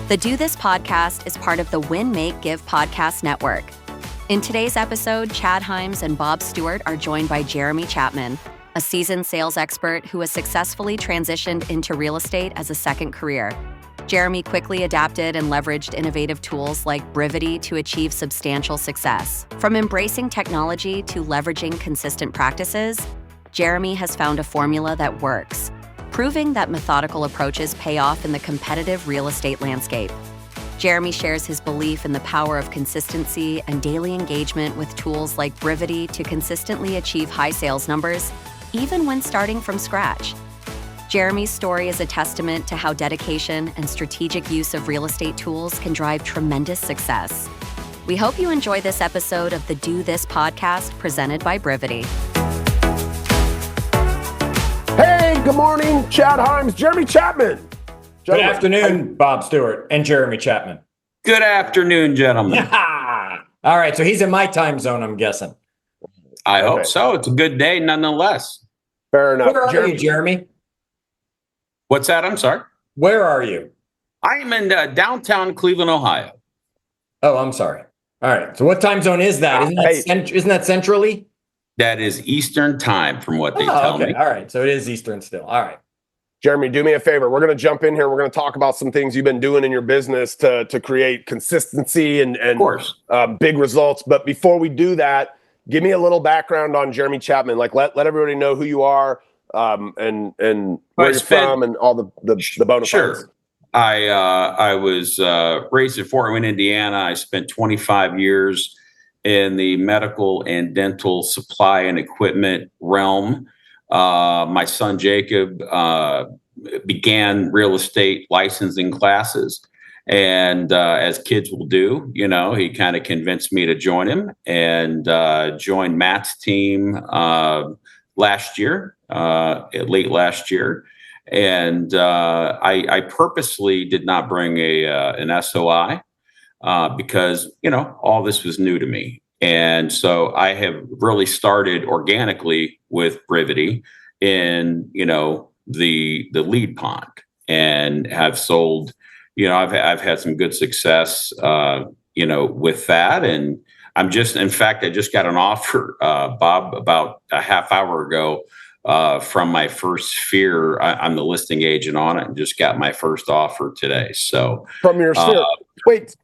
The Do This podcast is part of the Win, Make, Give podcast network. In today's episode, Chad Hyams and Bob Stewart are joined by Jeremy Chapman, a seasoned sales expert who has successfully transitioned into real estate as a second career. Jeremy quickly adapted and leveraged innovative tools like Brivity to achieve substantial success. From embracing technology to leveraging consistent practices, Jeremy has found a formula that works, proving that methodical approaches pay off in the competitive real estate landscape. Jeremy shares his belief in the power of consistency and daily engagement with tools like Brivity to consistently achieve high sales numbers, even when starting from scratch. Jeremy's story is a testament to how dedication and strategic use of real estate tools can drive tremendous success. We hope you enjoy this episode of the Do This podcast presented by Brivity. Hey, good morning, Chad Hyams, Jeremy Chapman. Good afternoon, Bob Stewart and Jeremy Chapman. Good afternoon, gentlemen. All right, so he's in my time zone, I'm guessing. I hope so. It's a good day nonetheless. Fair enough. Where are you, Jeremy? What's that? I'm sorry. Where are you? I am in downtown Cleveland, Ohio. Oh, I'm sorry. All right, so what time zone is that? Isn't that centrally? That is Eastern time from what they tell me. All right, so it is Eastern still. All right. Jeremy, do me a favor. We're going to jump in here. We're going to talk about some things you've been doing in your business to create consistency and of course. Big results. But before we do that, give me a little background on Jeremy Chapman. Like let everybody know who you are and where you're from and all the bona fides. Sure. I was raised in Fort Wayne, Indiana. I spent 25 years in the medical and dental supply and equipment realm. My son Jacob began real estate licensing classes, and as kids will do, he kind of convinced me to join him and joined Matt's team last year, late last year. And I purposely did not bring an SOI because all this was new to me. And so I have really started organically with Brivity in, the lead pond, and have sold, I've had some good success, with that. And I just got an offer, Bob, about a half hour ago from my first sphere. I'm the listing agent on it and just got my first offer today. So from your sphere, wait.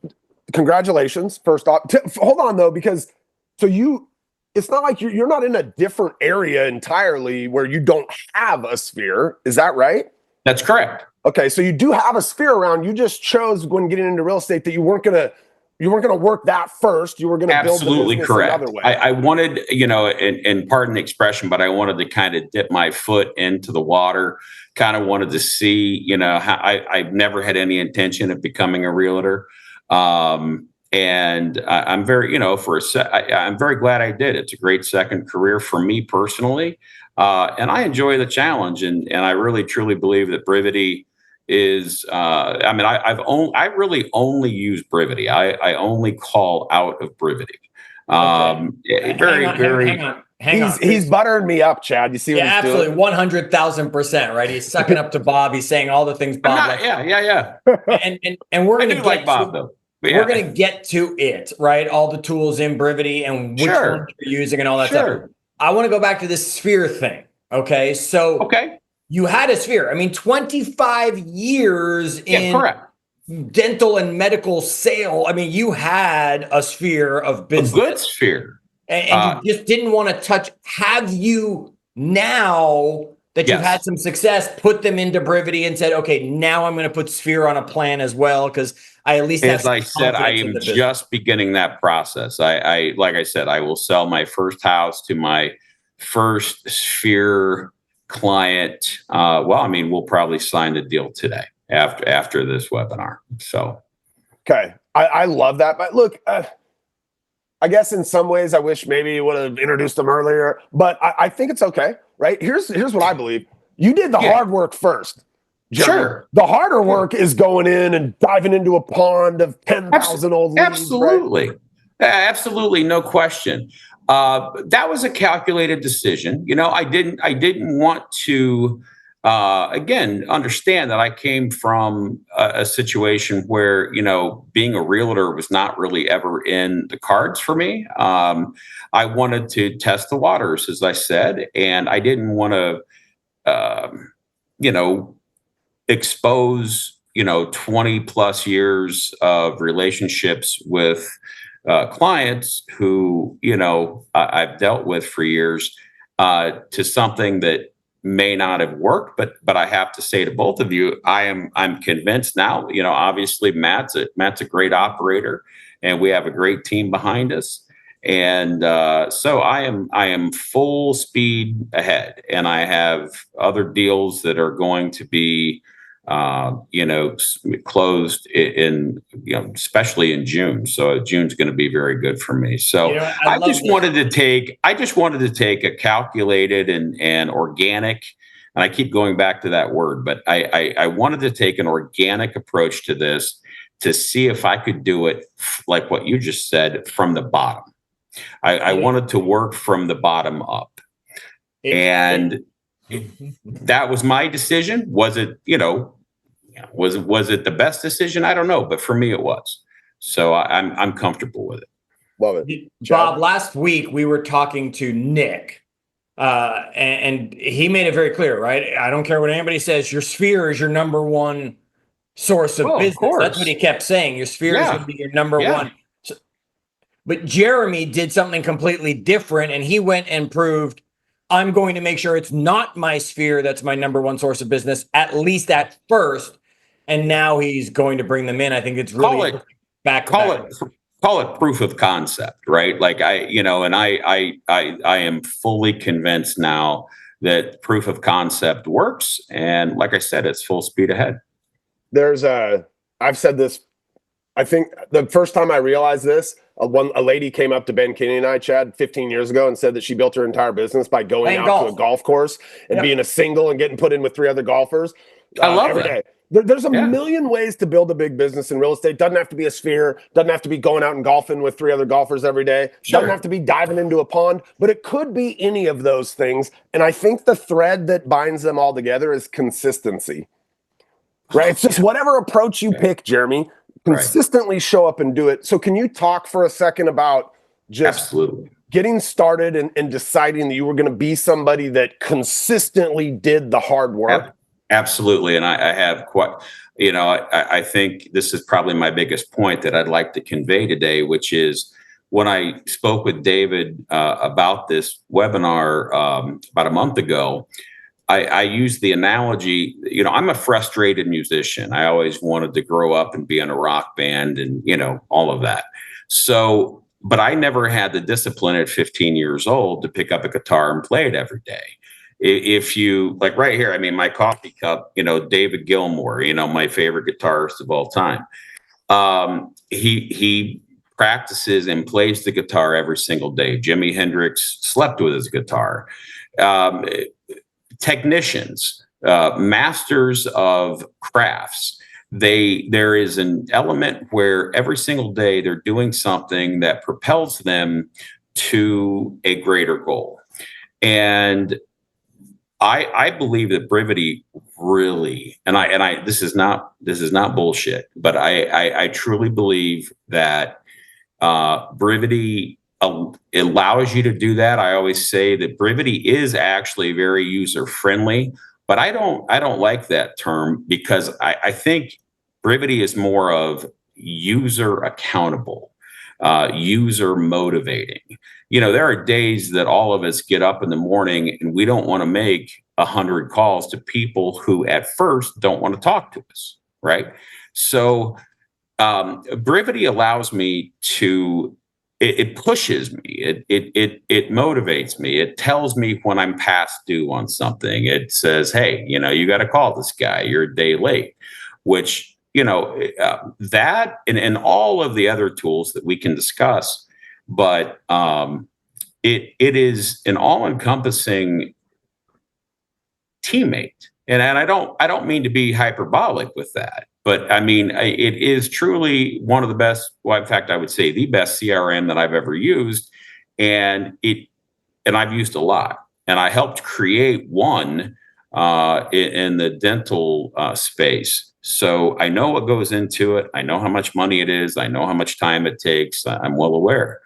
Congratulations. First off, hold on though, because it's not like you're not in a different area entirely where you don't have a sphere. Is that right? That's correct. Okay. So you do have a sphere around. You just chose when getting into real estate that you weren't going to work that first. You were going to build the business another way. I wanted, and pardon the expression, but I wanted to kind of dip my foot into the water, kind of wanted to see, how I've never had any intention of becoming a realtor. And I'm very, I'm very glad I did. It's a great second career for me personally. And I enjoy the challenge. And I really, truly believe that Brivity is, I really only use Brivity. I only call out of Brivity. Hang on. He's buttering me up, Chad. You see what he's doing? Absolutely. 100,000%, right? He's sucking up to Bob. He's saying all the things Bob Yeah. And we're going to like Bob though. Yeah. We're going to get to it, right? All the tools in Brivity and which ones you're using and all that stuff. I want to go back to this sphere thing. Okay. So you had a sphere. 25 years in dental and medical sale. You had a sphere of business. A good sphere. And you just didn't want to touch. Have you, now that you've had some success, put them into Brivity and said, okay, now I'm going to put sphere on a plan as well? Because I at least have As I said, I am just beginning that process. I like I said, I will sell my first house to my first sphere client. We'll probably sign the deal today after this webinar. So, okay. I love that. But look, I guess in some ways I wish maybe you would have introduced them earlier, but I think it's okay, right? Here's what I believe. You did the hard work first. Jeremy. Sure. The harder work is going in and diving into a pond of 10,000 old leaves. Absolutely. Right? Absolutely. No question. That was a calculated decision. I didn't want to again, understand that I came from a situation where, being a realtor was not really ever in the cards for me. I wanted to test the waters, as I said, and I didn't want to, expose, 20 plus years of relationships with clients who, I've dealt with for years, to something that may not have worked, but I have to say to both of you, I'm convinced now. Obviously Matt's a great operator, and we have a great team behind us, and so I am full speed ahead, and I have other deals that are going to be closed especially in June. So June's going to be very good for me. So I just wanted to take a calculated and organic, and I keep going back to that word, but I wanted to take an organic approach to this to see if I could do it like what you just said, from the bottom. I wanted to work from the bottom up. And that was my decision. Was it, was it the best decision? I don't know, but for me it was. So I'm comfortable with it. Love it. Bob, last week we were talking to Nick, and he made it very clear, right? I don't care what anybody says. Your sphere is your number one source of business. Of That's what he kept saying. Your sphere is going to be your number one. So, but Jeremy did something completely different, and he went and proved, I'm going to make sure it's not my sphere that's my number one source of business, at least at first. And now he's going to bring them in. I think it's really call it proof of concept, right? Like I am fully convinced now that proof of concept works. And like I said, it's full speed ahead. I've said this, I think the first time I realized this, a lady came up to Ben Kinney and I, Chad, 15 years ago, and said that she built her entire business by going out to a golf course and being a single and getting put in with 3 other golfers. I love every that. day. There's a million ways to build a big business in real estate. Doesn't have to be a sphere. Doesn't have to be going out and golfing with 3 other golfers every day. Doesn't have to be diving into a pond, but it could be any of those things. And I think the thread that binds them all together is consistency, right? It's just whatever approach you pick, Jeremy, consistently show up and do it. So can you talk for a second about just getting started and deciding that you were going to be somebody that consistently did the hard work? Absolutely. And I have quite, I think this is probably my biggest point that I'd like to convey today, which is when I spoke with David about this webinar about a month ago, I used the analogy, I'm a frustrated musician. I always wanted to grow up and be in a rock band and, all of that. So, but I never had the discipline at 15 years old to pick up a guitar and play it every day. If you like right here, I mean, my coffee cup, David Gilmour, my favorite guitarist of all time. He practices and plays the guitar every single day. Jimi Hendrix slept with his guitar. Technicians, masters of crafts. There is an element where every single day they're doing something that propels them to a greater goal. And I believe that Brivity really, and I this is not bullshit, but I truly believe that Brivity allows you to do that. I always say that Brivity is actually very user friendly, but I don't like that term because I think Brivity is more of user accountable, user motivating. There are days that all of us get up in the morning and we don't want to make 100 calls to people who at first don't want to talk to us, right? So Brivity allows me to, it pushes me, it motivates me. It tells me when I'm past due on something. It says, hey, you got to call this guy, you're a day late, which, that and all of the other tools that we can discuss. But it is an all-encompassing teammate, and I don't mean to be hyperbolic with that, but I mean it is truly one of the best. Well, in fact, I would say the best CRM that I've ever used, and I've used a lot, and I helped create one in the dental space. So I know what goes into it. I know how much money it is. I know how much time it takes. I'm well aware.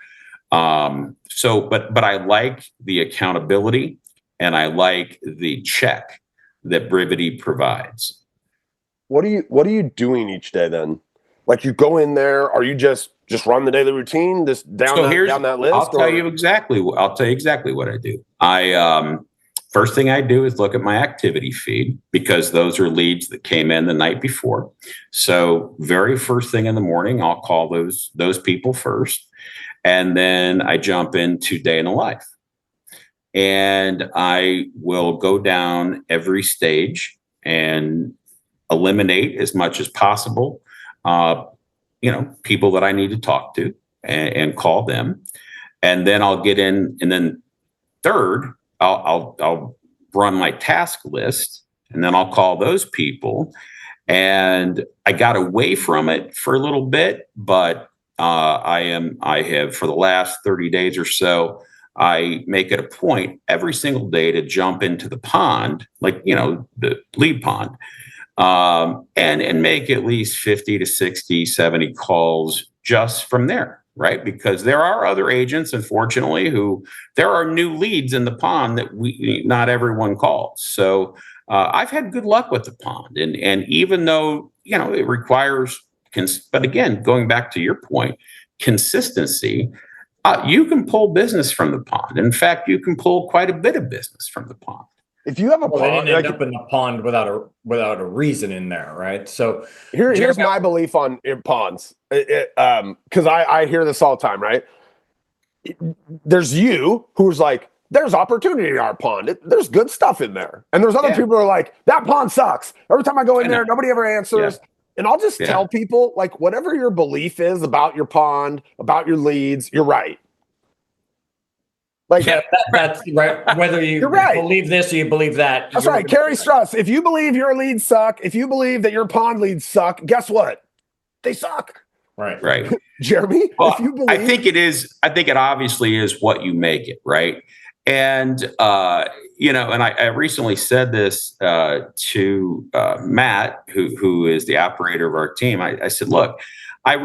But I like the accountability, and I like the check that Brivity provides. What are you doing each day then? Like, you go in there, are you just run the daily routine, just down that list? I'll tell you exactly what I do. First thing I do is look at my activity feed, because those are leads that came in the night before. So very first thing in the morning, I'll call those people first. And then I jump into day in the life. And I will go down every stage and eliminate as much as possible, people that I need to talk to, and call them. And then I'll get in. And then third, I'll run my task list, and then I'll call those people. And I got away from it for a little bit, but I have for the last 30 days or so, I make it a point every single day to jump into the pond, like, the lead pond, and make at least 50 to 60, 70 calls just from there. Right. Because there are other agents, unfortunately, there are new leads in the pond that not everyone calls. So I've had good luck with the pond. And even though, it requires, but again, going back to your point, consistency, you can pull business from the pond. In fact, you can pull quite a bit of business from the pond. If you have a pond, they didn't end up in the pond without a reason in there, right? So here's my belief on ponds, because I hear this all the time, right? There's you who's like, there's opportunity in our pond. There's good stuff in there, and there's other people who are like, that pond sucks. Every time I go in there, nobody ever answers. Yeah. And I'll just tell people, like, whatever your belief is about your pond, about your leads, you're right. Like, that's right. Whether you believe this or you believe that. That's right. Carrie Struss. If you believe your leads suck, if you believe that your pond leads suck, guess what? They suck. Right. Jeremy, well, if you believe, I think it obviously is what you make it, right? And and I recently said this to Matt, who is the operator of our team. I said, look, I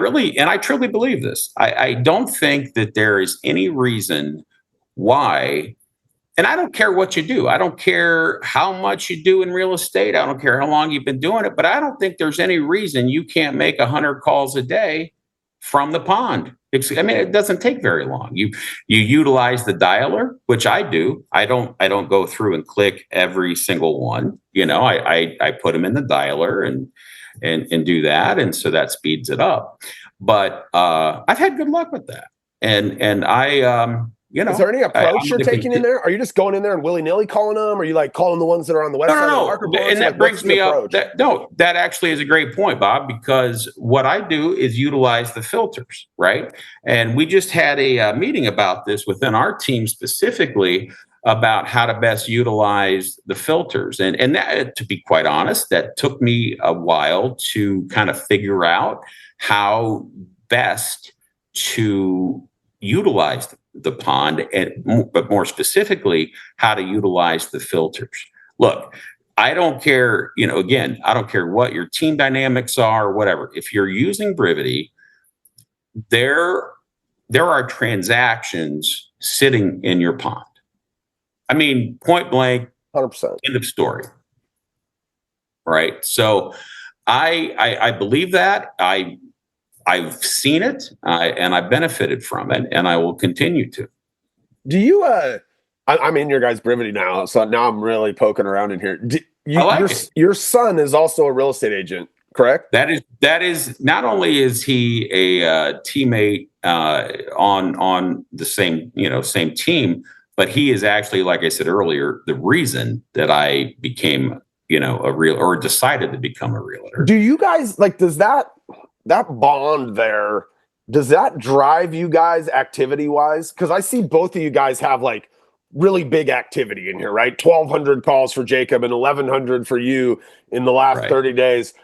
truly believe this. I don't think that there is any reason why, and I don't care what you do. I don't care how much you do in real estate. I don't care how long you've been doing it, but I don't think there's any reason you can't make 100 calls a day from the pond. It doesn't take very long. You utilize the dialer, which I do. I don't go through and click every single one. I put them in the dialer and do that. And so that speeds it up. But I've had good luck with that. And I, is there any approach you're taking in there? Are you just going in there and willy-nilly calling them? Or are you like calling the ones that are on the website? No. And that brings me up. That actually is a great point, Bob, because what I do is utilize the filters, right? And we just had a meeting about this within our team specifically about how to best utilize the filters. And that, to be quite honest, that took me a while to kind of figure out how best to utilize the pond, but more specifically, how to utilize the filters. Look, I don't care, I don't care what your team dynamics are or whatever. If you're using Brivity, there are transactions sitting in your pond. Point blank, 100%. End of story. Right. So I believe that. I've seen it and I've benefited from it, and I will continue to. Do you, I'm in your guys' Brivity now, so now I'm really poking around in here. Your son is also a real estate agent, correct? That is not only is he a teammate on the same team, but he is actually, like I said earlier, the reason that I became, decided to become a realtor. Do you guys does that bond there, does that drive you guys activity wise? Because I see both of you guys have really big activity in here, right? 1,200 calls for Jacob and 1,100 for you in the last 30 days.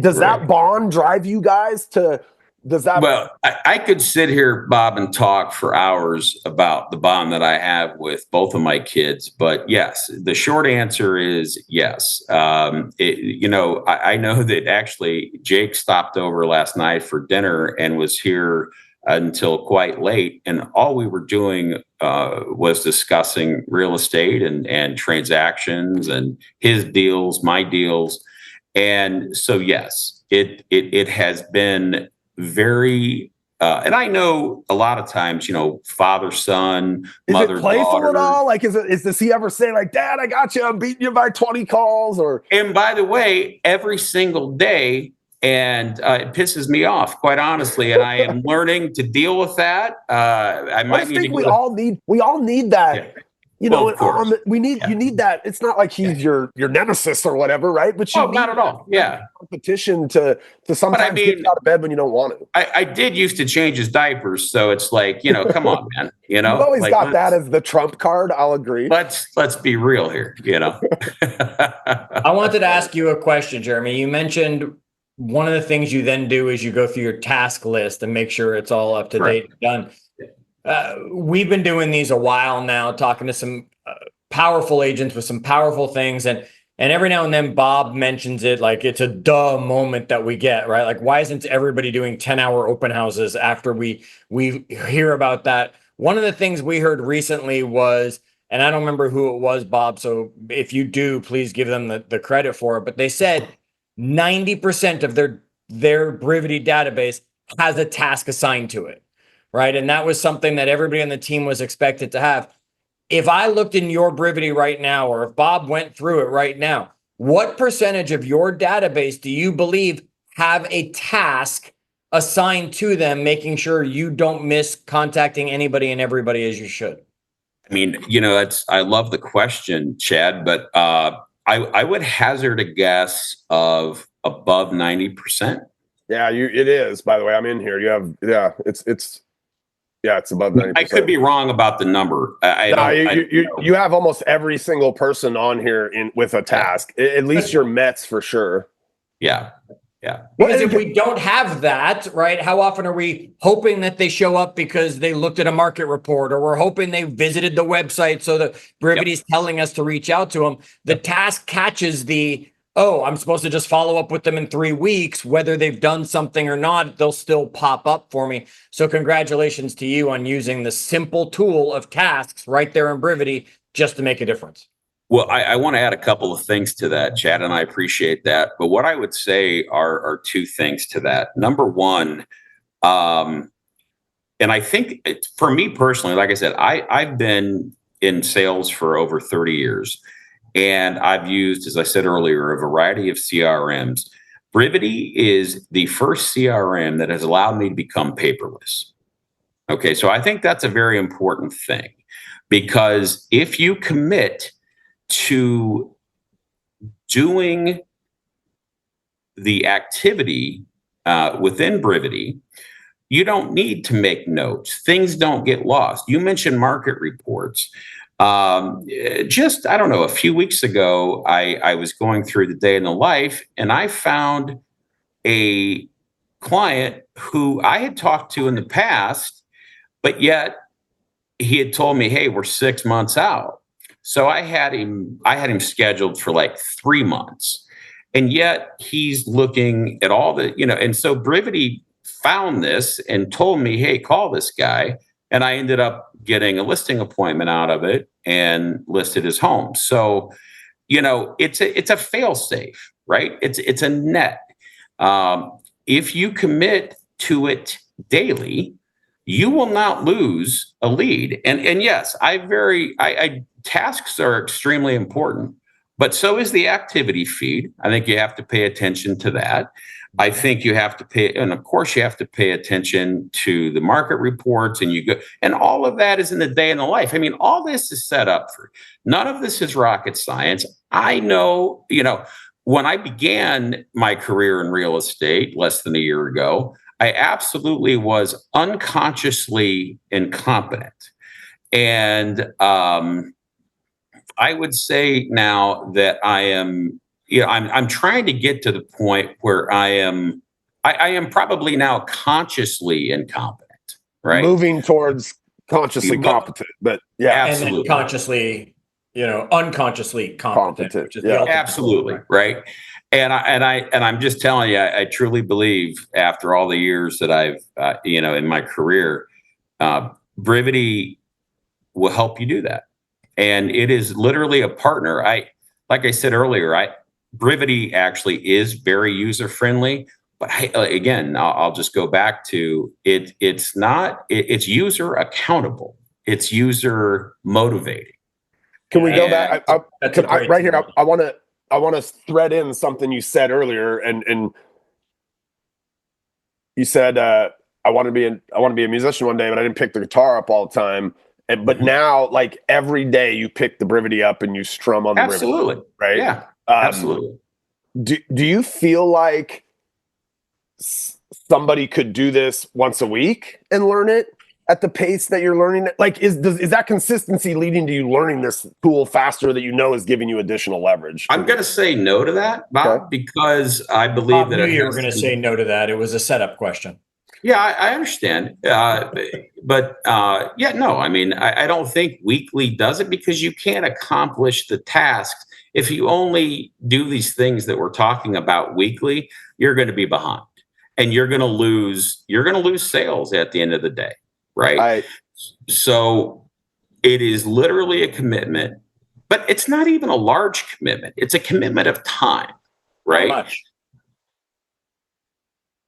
Does that bond drive you guys to Does that? Well, I could sit here, Bob, and talk for hours about the bond that I have with both of my kids. But yes, the short answer is yes. I know that actually Jake stopped over last night for dinner and was here until quite late. And all we were doing was discussing real estate and transactions and his deals, my deals. And so, yes, it has been very, and I know a lot of times, father, son, mother, is it playful daughter. at all? Like, does he ever say like, Dad, I got you, I'm beating you by 20 calls? Or, and by the way, every single day, and it pisses me off, quite honestly, and I am learning to deal with that. I might need to we all need that. Yeah. You Well, know, of course. you need that. It's not like he's your nemesis or whatever, right? But you need not at all. Yeah. competition to sometimes get out of bed when you don't want to. I did used to change his diapers, so it's like, come on, man. You've always like, got that as the trump card. I'll agree. Let's be real here. I wanted to ask you a question, Jeremy. You mentioned one of the things you then do is you go through your task list and make sure it's all up to date and done. We've been doing these a while now, talking to some powerful agents with some powerful things. And every now and then Bob mentions it like it's a duh moment that we get, right? Like, why isn't everybody doing 10-hour open houses after we hear about that? One of the things we heard recently was, and I don't remember who it was, Bob, so if you do, please give them the credit for it. But they said 90% of their Brivity database has a task assigned to it, right? And that was something that everybody on the team was expected to have. If I looked in your Brivity right now, or if Bob went through it right now, what percentage of your database do you believe have a task assigned to them, making sure you don't miss contacting anybody and everybody as you should? I mean, I love the question, Chad, but I would hazard a guess of above 90%. Yeah, it is. By the way, I'm in here. You have, it's above 90%. I could be wrong about the number. You have almost every single person on here with a task. At least your Mets for sure. Yeah. Yeah. Because if we don't have that, right, how often are we hoping that they show up because they looked at a market report, or we're hoping they visited the website so that Brivity's telling us to reach out to them? The task catches I'm supposed to just follow up with them in 3 weeks, whether they've done something or not, they'll still pop up for me. So congratulations to you on using the simple tool of tasks right there in Brivity just to make a difference. Well, I want to add a couple of things to that, Chad, and I appreciate that. But what I would say are two things to that. Number one, and I think for me personally, like I said, I've been in sales for over 30 years. And I've used, as I said earlier, a variety of CRMs. Brivity is the first CRM that has allowed me to become paperless. Okay, so I think that's a very important thing, because if you commit to doing the activity within Brivity, you don't need to make notes. Things don't get lost. You mentioned market reports. Just, I don't know, a few weeks ago, I was going through the day in the life, and I found a client who I had talked to in the past, but yet he had told me, hey, we're 6 months out. So I had him scheduled for like 3 months, and yet he's looking at all the, and so Brivity found this and told me, hey, call this guy. And I ended up getting a listing appointment out of it and listed his home. So, it's a fail safe, right? It's a net. If you commit to it daily, you will not lose a lead. And yes, tasks are extremely important, but so is the activity feed. I think you have to pay attention to that. I think you have to pay, and of course you have to pay attention to the market reports, and all of that is in the day in the life. I mean, all this is set up for, none of this is rocket science. I know, when I began my career in real estate less than a year ago, I absolutely was unconsciously incompetent. And I would say now that I am, I'm trying to get to the point where I am I am probably now consciously incompetent, right? Moving towards consciously competent, but yeah, absolutely. And then consciously, unconsciously competent, which is the ultimate absolutely goal, right. And I'm just telling you, I truly believe after all the years that I've in my career, Brivity will help you do that, and it is literally a partner. Like I said earlier, Brivity actually is very user friendly. But I'll just go back to it. It's user accountable. It's user motivating. Can we go back? Right here. I want to thread in something you said earlier, and you said I want to be a musician one day, but I didn't pick the guitar up all the time. But now, like every day, you pick the Brivity up and you strum on the Brivity, right? Yeah, absolutely. Do you feel like somebody could do this once a week and learn it at the pace that you're learning it? Like, is that consistency leading to you learning this tool faster that is giving you additional leverage? I'm going to say no to that, Bob, because I believe that you were going to say no to that. It was a setup question. Yeah, I understand. But no, I mean, I don't think weekly does it, because you can't accomplish the tasks. If you only do these things that we're talking about weekly, you're going to be behind. And you're going to lose sales at the end of the day, right? So it is literally a commitment, but it's not even a large commitment. It's a commitment of time, right? How much?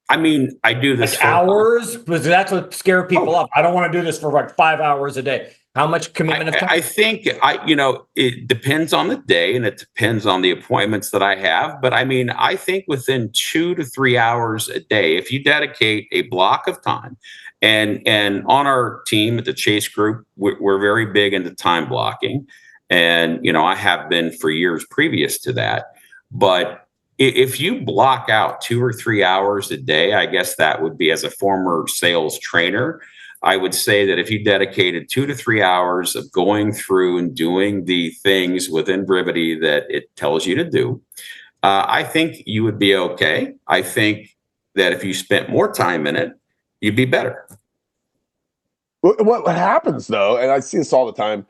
I mean, I do this like hours, because that's what scares people up. I don't want to do this for like 5 hours a day. How much commitment of time? I think it depends on the day, and it depends on the appointments that I have. But I mean, I think within 2 to 3 hours a day, if you dedicate a block of time, and on our team at the Chase Group, we're very big into time blocking, and I have been for years previous to that. But if you block out 2 or 3 hours a day, I guess that would be, as a former sales trainer, I would say that if you dedicated 2 to 3 hours of going through and doing the things within Brivity that it tells you to do, I think you would be okay. I think that if you spent more time in it, you'd be better. What happens though, and I see this all the time,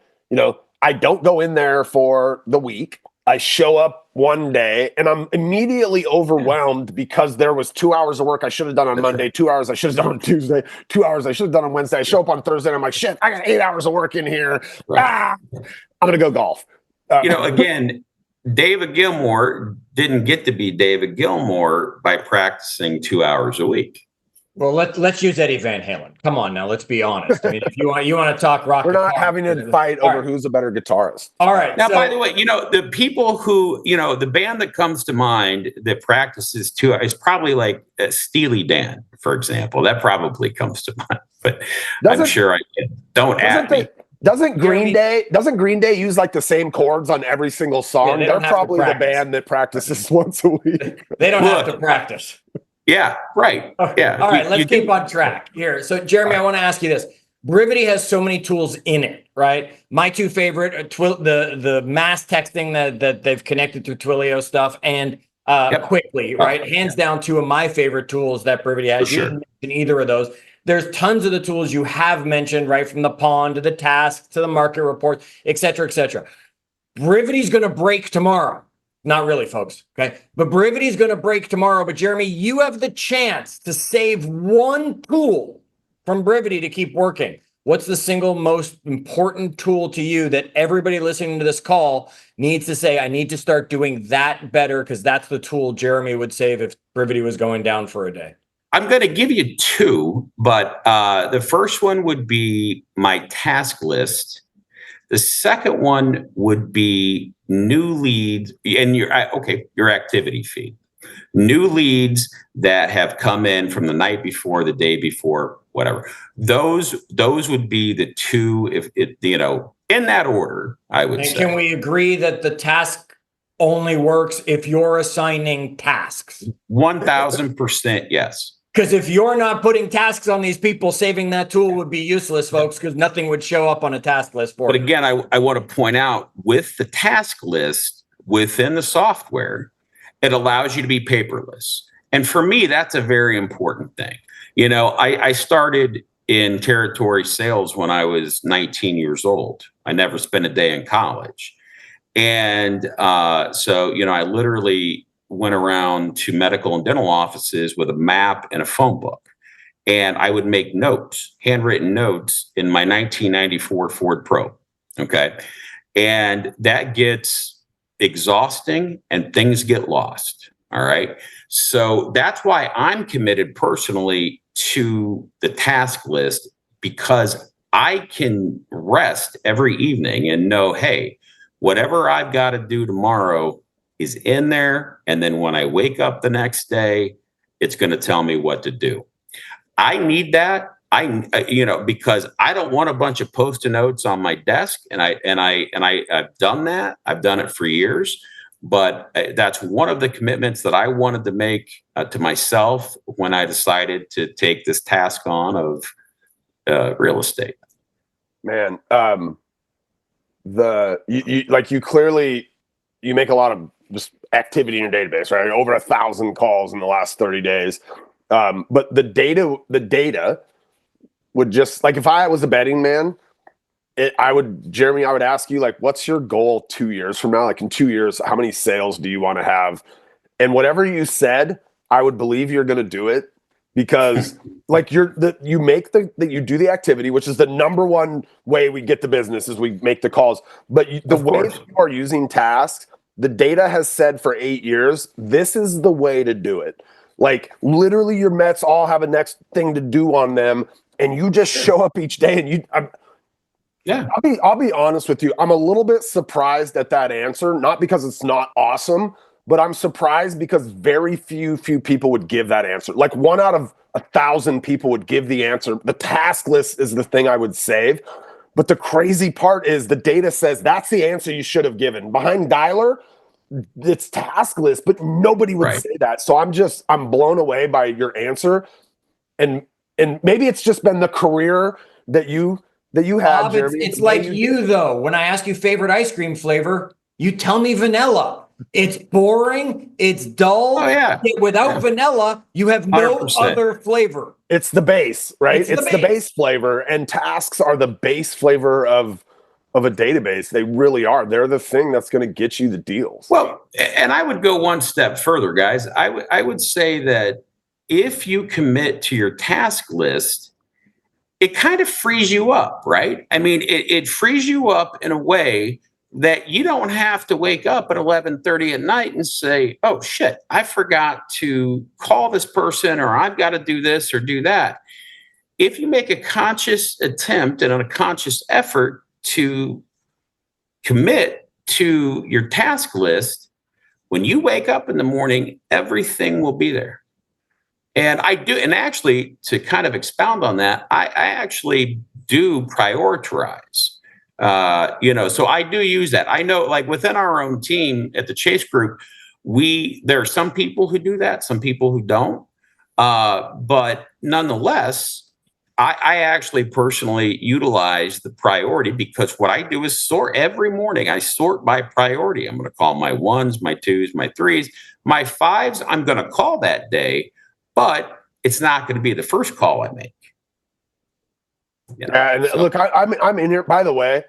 I don't go in there for the week. I show up one day and I'm immediately overwhelmed because there was 2 hours of work I should have done on Monday, 2 hours I should have done on Tuesday, 2 hours I should have done on Wednesday. I show up on Thursday and I'm like, shit, I got 8 hours of work in here. Right. I'm going to go golf. Again, David Gilmour didn't get to be David Gilmour by practicing 2 hours a week. Well, let's use Eddie Van Halen. Come on now, let's be honest. I mean, if you want to talk rock, we're not having a fight over who's a better guitarist. All right. Now, by the way, the people who, the band that comes to mind that practices too is probably like Steely Dan, for example. That probably comes to mind. But I'm sure don't add me. Doesn't Green Day use like the same chords on every single song? Yeah, they're probably the band that practices once a week. They don't have to practice. Yeah, right. Yeah. All right, let's keep on track here. So, Jeremy, I want to ask you this. Brivity has so many tools in it, right? My two favorite are the mass texting that they've connected through Twilio stuff, and Quickly, right? Hands down, two of my favorite tools that Brivity has. You didn't mention either of those. There's tons of the tools you have mentioned, right? From the pond to the tasks to the market reports, et cetera, et cetera. Brivity's going to break tomorrow. Not really, folks. Okay. But Brivity is going to break tomorrow. But Jeremy, you have the chance to save one tool from Brivity to keep working. What's the single most important tool to you that everybody listening to this call needs to say, I need to start doing that better, because that's the tool Jeremy would save if Brivity was going down for a day? I'm going to give you two, but the first one would be my task list. The second one would be new leads and your activity feed. New leads that have come in from the night before, the day before, whatever. Those would be the two, if it, in that order, I would say. Can we agree that the task only works if you're assigning tasks? 1,000% yes. Because if you're not putting tasks on these people, saving that tool would be useless, folks, because nothing would show up on a task list for you. But again, I want to point out, with the task list within the software, it allows you to be paperless. And for me, that's a very important thing. You know, I started in territory sales when I was 19 years old. I never spent a day in college. And so, you know, I literally went around to medical and dental offices with a map and a phone book. And I would make notes, handwritten notes in my 1994 Ford Pro. Okay. And that gets exhausting and things get lost. All right. So that's why I'm committed personally to the task list, because I can rest every evening and know, hey, whatever I've got to do tomorrow is in there. And then when I wake up the next day, it's going to tell me what to do. I need that. Because I don't want a bunch of Post-it notes on my desk, and I've done that. I've done it for years, but that's one of the commitments that I wanted to make to myself when I decided to take this task on of real estate. Man, you clearly make a lot of just activity in your database, right? Over 1,000 calls in the last 30 days. But the data would just, like, if I was a betting man, Jeremy, I would ask you, like, what's your goal 2 years from now? Like, in 2 years, how many sales do you want to have? And whatever you said, I would believe you're going to do it, because like you do the activity, which is the number one way we get the business, is we make the calls. But the way that you are using tasks, the data has said for 8 years, this is the way to do it. Like, literally, your Mets all have a next thing to do on them, and you just show up each day. And I'll be honest with you. I'm a little bit surprised at that answer, not because it's not awesome, but I'm surprised because very few people would give that answer. Like, 1 out of 1,000 people would give the answer. The task list is the thing I would save. But the crazy part is the data says that's the answer you should have given. Behind dialer, it's task list, but nobody would say that. So I'm blown away by your answer. And maybe it's just been the career that you had, Bob, Jeremy. It's like you, though. When I ask you favorite ice cream flavor, you tell me vanilla. It's boring. It's dull. Oh, yeah. Without vanilla, you have no 100%. Other flavor. It's the base, right? It's the base flavor, and tasks are the base flavor of a database. They really are. They're the thing that's going to get you the deals. Well, and I would go one step further, guys. I would say that if you commit to your task list, it kind of frees you up, right? I mean, it frees you up in a way that you don't have to wake up at 11:30 at night and say, oh, shit, I forgot to call this person, or I've got to do this or do that. If you make a conscious attempt and a conscious effort to commit to your task list, when you wake up in the morning, everything will be there. And I do, and actually, to kind of expound on that, I actually do prioritize. So I do use that. I know, like, within our own team at the Chase Group, there are some people who do that, some people who don't. But nonetheless, I actually personally utilize the priority, because what I do is sort every morning. I sort by priority. I'm going to call my 1s, my 2s, my 3s, my 5s. I'm going to call that day, but it's not going to be the first call I make. Look, I'm in here, by the way.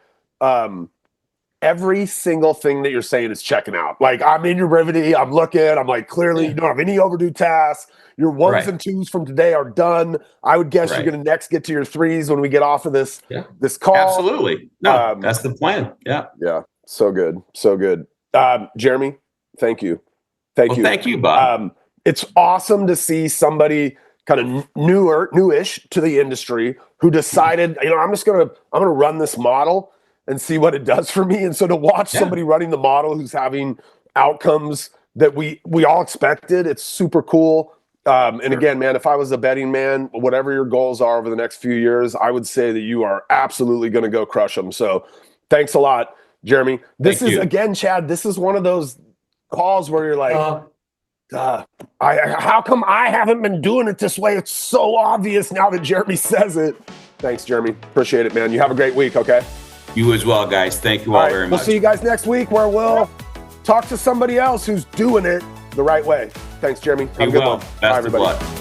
Every single thing that you're saying is checking out. Like, I'm in your Brivity. I'm looking. I'm like, clearly, you don't have any overdue tasks. Your 1s and 2s from today are done. I would guess you're going to next get to your 3s when we get off of this call. Absolutely. No, that's the plan. Yeah. Yeah. So good. So good. Jeremy, thank you. Thank you. Thank you, Bob. It's awesome to see somebody kind of newish to the industry who decided, I'm going to run this model and see what it does for me. And so to watch somebody running the model who's having outcomes that we all expected, it's super cool. And again, man, if I was a betting man, whatever your goals are over the next few years, I would say that you are absolutely going to go crush them. So thanks a lot, Jeremy. Again, Chad, this is one of those calls where you're like, how come I haven't been doing it this way? It's so obvious now that Jeremy says it. Thanks, Jeremy. Appreciate it, man. You have a great week, okay? You as well, guys. Thank you all very much. We'll see you guys next week, where we'll talk to somebody else who's doing it the right way. Thanks, Jeremy. Have Be a good well. one. Best Bye, of everybody. luck.